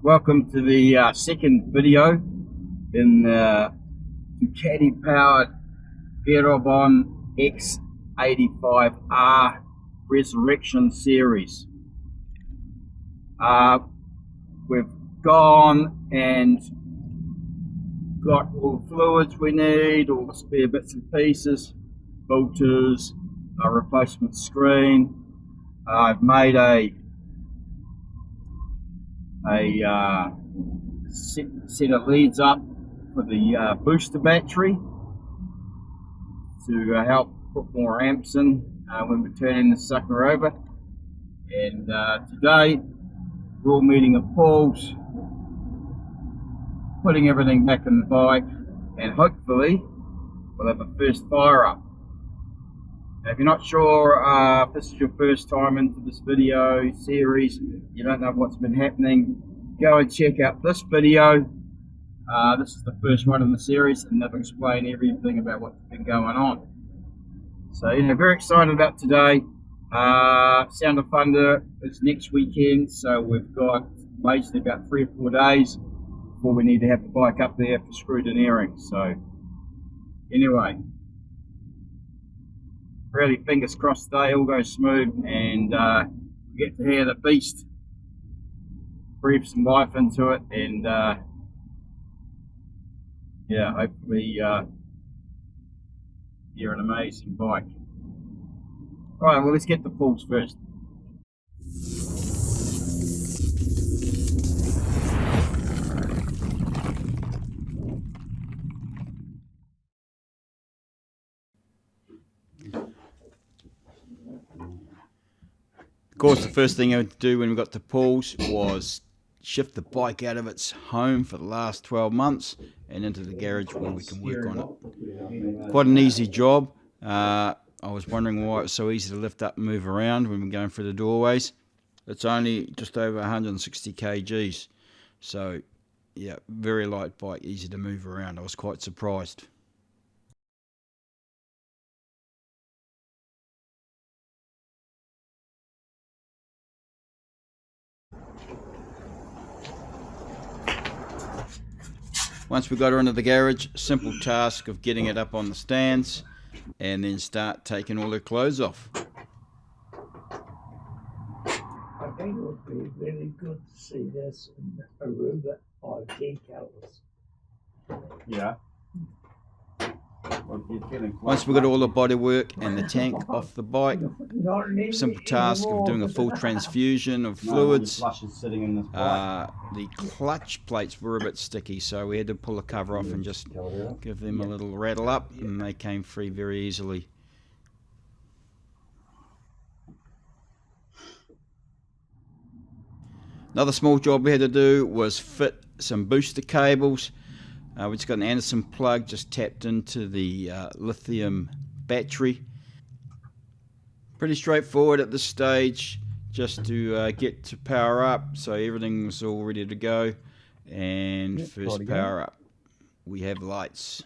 Welcome to the second video in the Ducati powered Pierobon X85R Resurrection series. We've gone and got all the fluids we need, all the spare bits and pieces, filters, a replacement screen. I've made a set of leads up for the booster battery to help put more amps in when we're turning the sucker over. And today we're all meeting at Paul's, putting everything back in the bike, and hopefully we'll have a first fire up. Now, if you're not sure if this is your first time into this video series, you don't know what's been happening, go and check out this video. This is the first one in the series, and they've explained everything about what's been going on. So, very excited about today. Sound of Thunder is next weekend, so we've got basically about 3 or 4 days before we need to have the bike up there for screwed in airing. So, anyway, really fingers crossed today all goes smooth, and we get to hear the beast breathe some life into it, and yeah, hopefully you're an amazing bike. Alright, well, let's get the pulls first. Of course, the first thing I had to do when we got to Paul's was shift the bike out of its home for the last 12 months and into the garage where we can work on it. Quite an easy job. I was wondering why it was so easy to lift up and move around when we're going through the doorways. It's only just over 160 kgs. So, yeah, very light bike, easy to move around. I was quite surprised. Once we got her into the garage, simple task of getting it up on the stands and then start taking all her clothes off. I think it would be really good to see this in Aruba or decals. Yeah. Once we got all the body work and the tank off the bike, simple task of doing a full transfusion of fluids. The clutch plates were a bit sticky, so we had to pull the cover off and just give them a little rattle up, and they came free very easily. Another small job we had to do was fit some booster cables. We just got an Anderson plug just tapped into the lithium battery. Pretty straightforward at this stage, just to get to power up, so everything was all ready to go. And first power up, we have lights.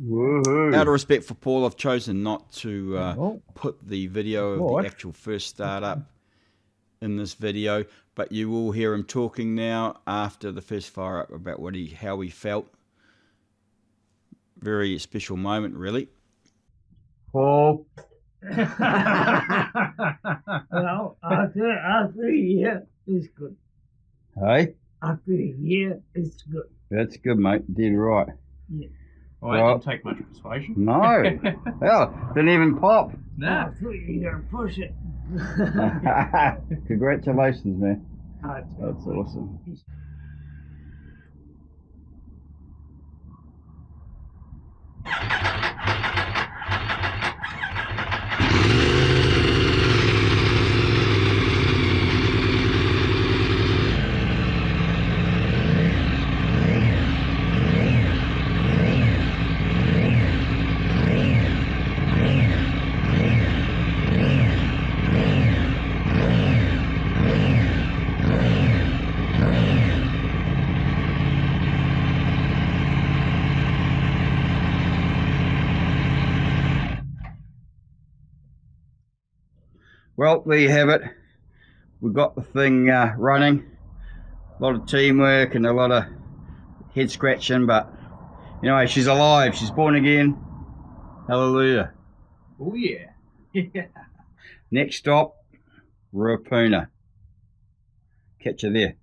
Woohoo. Out of respect for Paul, I've chosen not to put the video of the actual first startup in this video, but you will hear him talking now after the first fire up about how he felt. Very special moment, really. Paul. Well, after a year, it's good. Hey? After a year, it's good. That's good, mate. Did right. Yeah. Well, that didn't take much persuasion. No. Hell, didn't even pop. No. I thought you were going to push it. Congratulations, man. That's awesome. Well, there you have it. We've got the thing running. A lot of teamwork and a lot of head scratching, but anyway, she's alive. She's born again. Hallelujah. Oh yeah. Next stop, Ruapuna. Catch you there.